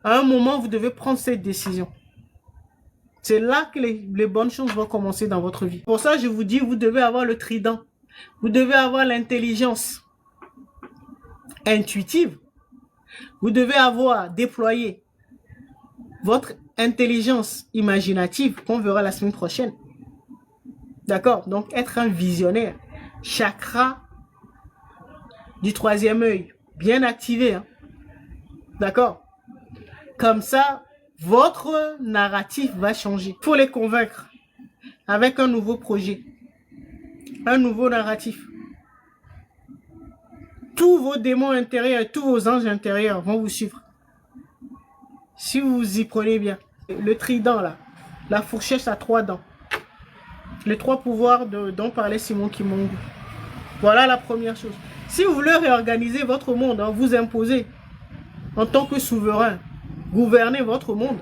À un moment, vous devez prendre cette décision. C'est là que les bonnes choses vont commencer dans votre vie. Pour ça, je vous dis, vous devez avoir le trident. Vous devez avoir l'intelligence intuitive. Vous devez avoir déployé votre intelligence imaginative qu'on verra la semaine prochaine. D'accord? Donc, être un visionnaire. Chakra du troisième œil. Bien activé. Hein? D'accord? Comme ça, votre narratif va changer. Il faut les convaincre avec un nouveau projet. Un nouveau narratif. Tous vos démons intérieurs et tous vos anges intérieurs vont vous suivre. Si vous y prenez bien. Le trident là, la fourchette à 3 dents. Les 3 pouvoirs dont parlait Simon Kimongu. Voilà la première chose. Si vous voulez réorganiser votre monde, hein, vous imposer en tant que souverain, gouverner votre monde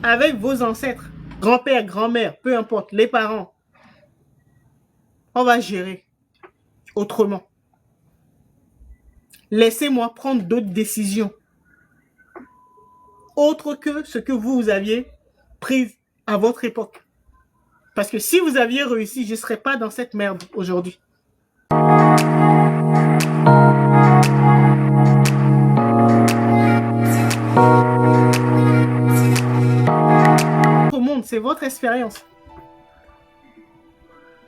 avec vos ancêtres, grand-père, grand-mère, peu importe, les parents, on va gérer autrement. Laissez-moi prendre d'autres décisions autres que ce que vous aviez pris à votre époque. Parce que si vous aviez réussi, je ne serais pas dans cette merde aujourd'hui. Votre monde, c'est votre expérience.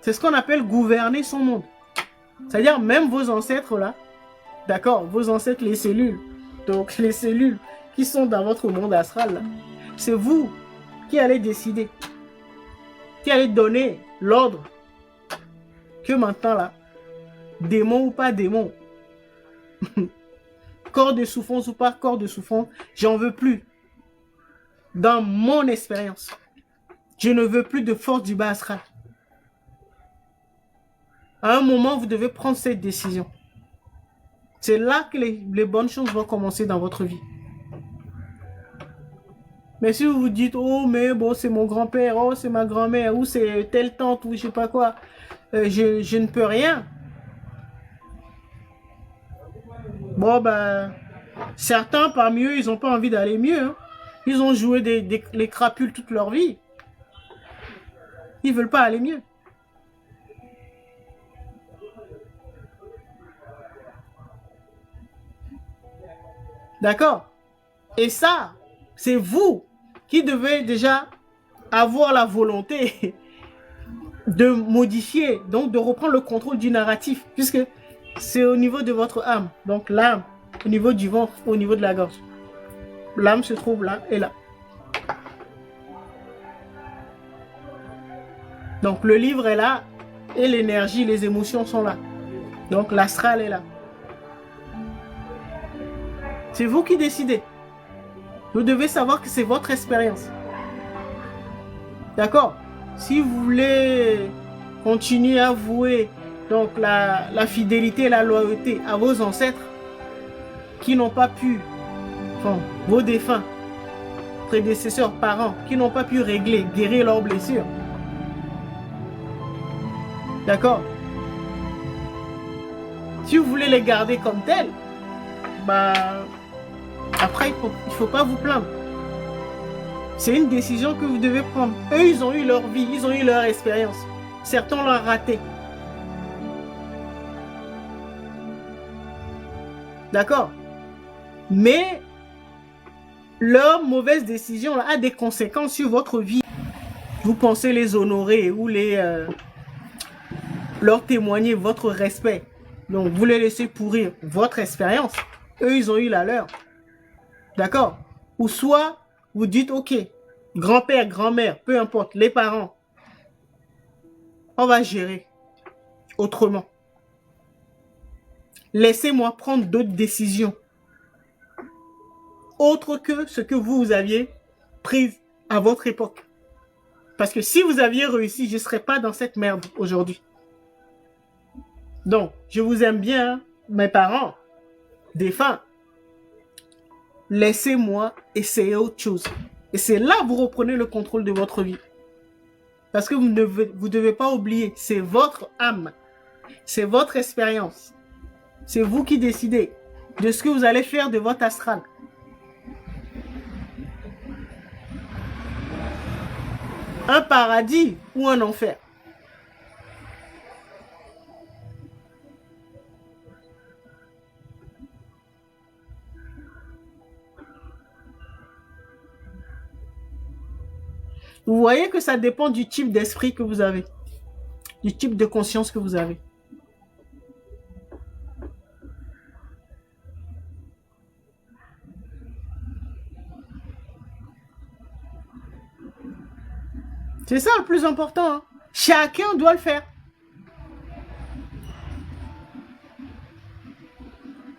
C'est ce qu'on appelle gouverner son monde. C'est-à-dire même vos ancêtres là, d'accord, vos ancêtres, les cellules. Donc les cellules qui sont dans votre monde astral, c'est vous qui allez décider, qui allez donner l'ordre que maintenant là, démon ou pas démon, corps de souffrance ou pas corps de souffrance, j'en veux plus. Dans mon expérience, je ne veux plus de force du bas astral. À un moment, vous devez prendre cette décision. C'est là que les bonnes choses vont commencer dans votre vie. Mais si vous vous dites, oh mais bon c'est mon grand-père, oh c'est ma grand-mère, ou c'est telle tante, ou je sais pas quoi, je ne peux rien. Bon ben, certains parmi eux, ils n'ont pas envie d'aller mieux. Hein. Ils ont joué les crapules toute leur vie. Ils veulent pas aller mieux. D'accord? Et ça, c'est vous qui devez déjà avoir la volonté de modifier, donc de reprendre le contrôle du narratif, puisque c'est au niveau de votre âme. Donc l'âme, au niveau du ventre, au niveau de la gorge. L'âme se trouve là et là. Donc le livre est là et l'énergie, les émotions sont là. Donc l'astral est là. C'est vous qui décidez. Vous devez savoir que c'est votre expérience. D'accord? Si vous voulez continuer à vouer donc la fidélité et la loyauté à vos ancêtres qui n'ont pas pu, enfin, vos défunts, prédécesseurs, parents, qui n'ont pas pu régler, guérir leurs blessures. D'accord? Si vous voulez les garder comme tels, bah, après, il faut pas vous plaindre. C'est une décision que vous devez prendre. Eux, ils ont eu leur vie, ils ont eu leur expérience. Certains l'ont raté. D'accord? Mais leur mauvaise décision a des conséquences sur votre vie. Vous pensez les honorer ou leur témoigner votre respect. Donc, vous les laissez pourrir votre expérience. Eux, ils ont eu la leur. D'accord? Ou soit, vous dites, ok, grand-père, grand-mère, peu importe, les parents, on va gérer autrement. Laissez-moi prendre d'autres décisions autres que ce que vous aviez pris à votre époque. Parce que si vous aviez réussi, je ne serais pas dans cette merde aujourd'hui. Donc, je vous aime bien, hein, mes parents, défunts. Laissez-moi essayer autre chose. Et c'est là que vous reprenez le contrôle de votre vie. Parce que vous ne devez pas oublier, c'est votre âme. C'est votre expérience. C'est vous qui décidez de ce que vous allez faire de votre astral. un paradis ou un enfer. Vous voyez que ça dépend du type d'esprit que vous avez, du type de conscience que vous avez. C'est ça le plus important. Hein. Chacun doit le faire.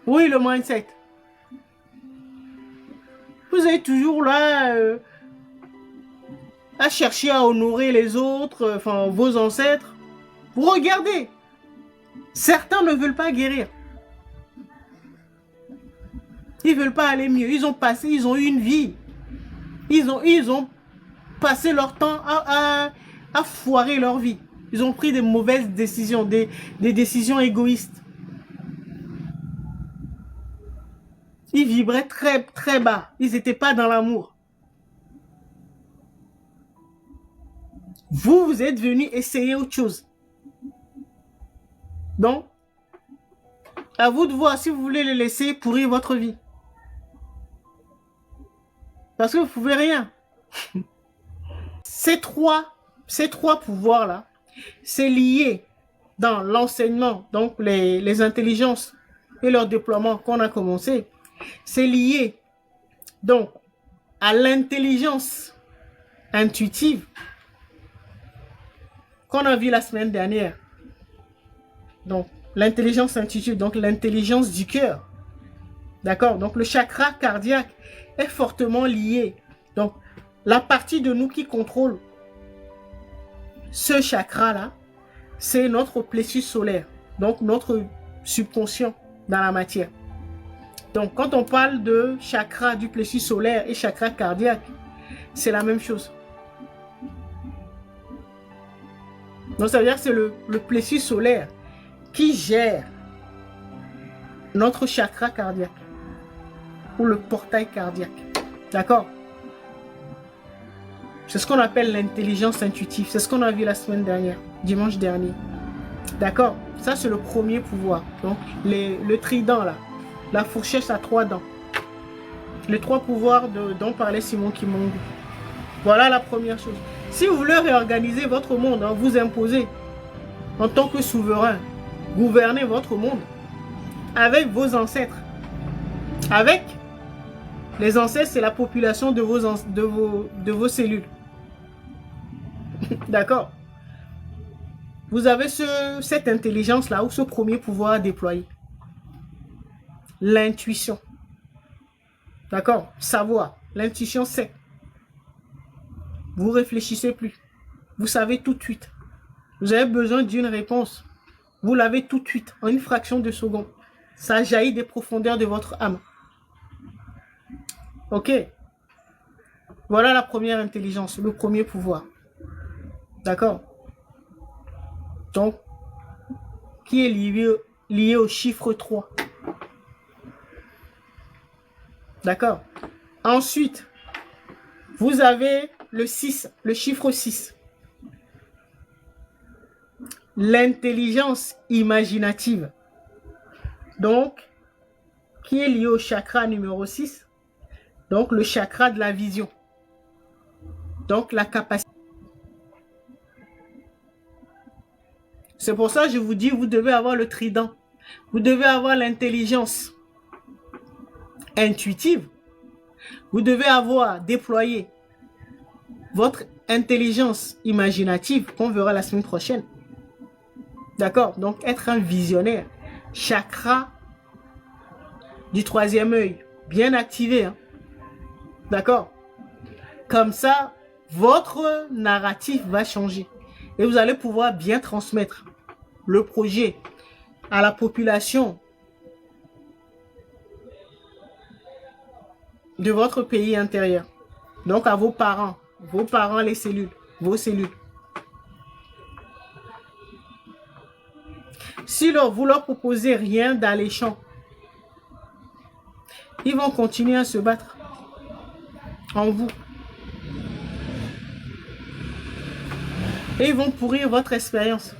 Oui, le mindset. Vous êtes toujours là à chercher à honorer les autres, enfin vos ancêtres. Vous regardez. Certains ne veulent pas guérir. Ils veulent pas aller mieux. Ils ont eu une vie. Ils ont passé leur temps à foirer leur vie. Ils ont pris des mauvaises décisions, des décisions égoïstes. Ils vibraient très, très bas. Ils n'étaient pas dans l'amour. Vous êtes venu essayer autre chose. Donc, à vous de voir si vous voulez les laisser pourrir votre vie. Parce que vous ne pouvez rien. Ces trois pouvoirs-là, c'est lié dans l'enseignement, donc les intelligences et leur déploiement qu'on a commencé. C'est lié donc à l'intelligence intuitive qu'on a vu la semaine dernière. Donc, l'intelligence intuitive, donc l'intelligence du cœur. D'accord? Donc, le chakra cardiaque est fortement lié. Donc, la partie de nous qui contrôle ce chakra-là, c'est notre plexus solaire. Donc, notre subconscient dans la matière. Donc, quand on parle de chakra du plexus solaire et chakra cardiaque, c'est la même chose. Donc, ça veut dire que c'est le plexus solaire qui gère notre chakra cardiaque ou le portail cardiaque. D'accord? C'est ce qu'on appelle l'intelligence intuitive. C'est ce qu'on a vu la semaine dernière, dimanche dernier. D'accord? Ça, c'est le premier pouvoir. Donc, le trident, là. La fourchette à 3 dents. Les 3 pouvoirs dont parlait Simon Kimongu. Voilà la première chose. Si vous voulez réorganiser votre monde, hein, vous imposer en tant que souverain, gouverner votre monde avec vos ancêtres. Avec les ancêtres, c'est la population de vos cellules. D'accord? Vous avez cette intelligence-là ou ce premier pouvoir à déployer. L'intuition. D'accord? Savoir. L'intuition, c'est. Vous réfléchissez plus. Vous savez tout de suite. Vous avez besoin d'une réponse. Vous l'avez tout de suite, en une fraction de seconde. Ça jaillit des profondeurs de votre âme. Ok? Voilà la première intelligence, le premier pouvoir. D'accord? Donc, qui est lié au chiffre 3. D'accord? Ensuite, vous avez le 6, le chiffre 6. L'intelligence imaginative. Donc, qui est lié au chakra numéro 6. Donc, le chakra de la vision. Donc, la capacité. C'est pour ça que je vous dis, vous devez avoir le trident. Vous devez avoir l'intelligence intuitive. Vous devez avoir déployé votre intelligence imaginative qu'on verra la semaine prochaine. D'accord? Donc, être un visionnaire. Chakra du 3e œil. Bien activé. Hein? D'accord? Comme ça, votre narratif va changer. Et vous allez pouvoir bien transmettre le projet à la population de votre pays intérieur. Donc, à vos parents, les cellules, vos cellules. Si vous leur proposez rien d'alléchant, ils vont continuer à se battre en vous. Et ils vont pourrir votre expérience.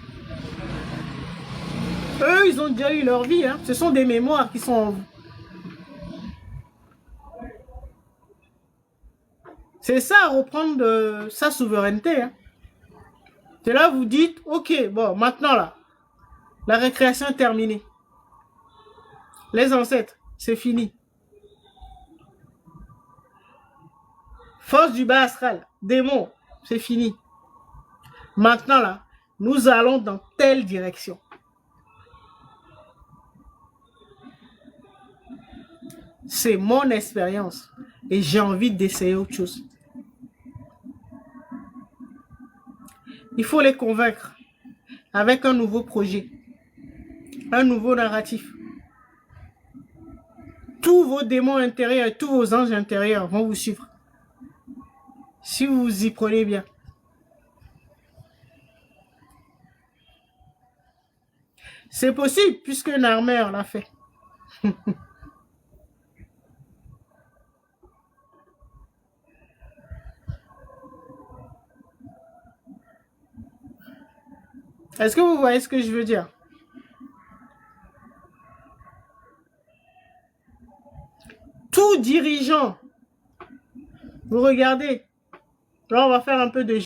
Eux, ils ont déjà eu leur vie. Hein. Ce sont des mémoires qui sont en vous. C'est ça, reprendre de sa souveraineté. Hein. C'est là vous dites, ok, bon, maintenant là, la récréation est terminée. Les ancêtres, c'est fini. Force du bas astral, démon, c'est fini. Maintenant là, nous allons dans telle direction. C'est mon expérience et j'ai envie d'essayer autre chose. Il faut les convaincre avec un nouveau projet, un nouveau narratif. Tous vos démons intérieurs et tous vos anges intérieurs vont vous suivre. Si vous vous y prenez bien. C'est possible puisque Narmer l'a fait. Est-ce que vous voyez ce que je veux dire? Tout dirigeant, vous regardez, là on va faire un peu de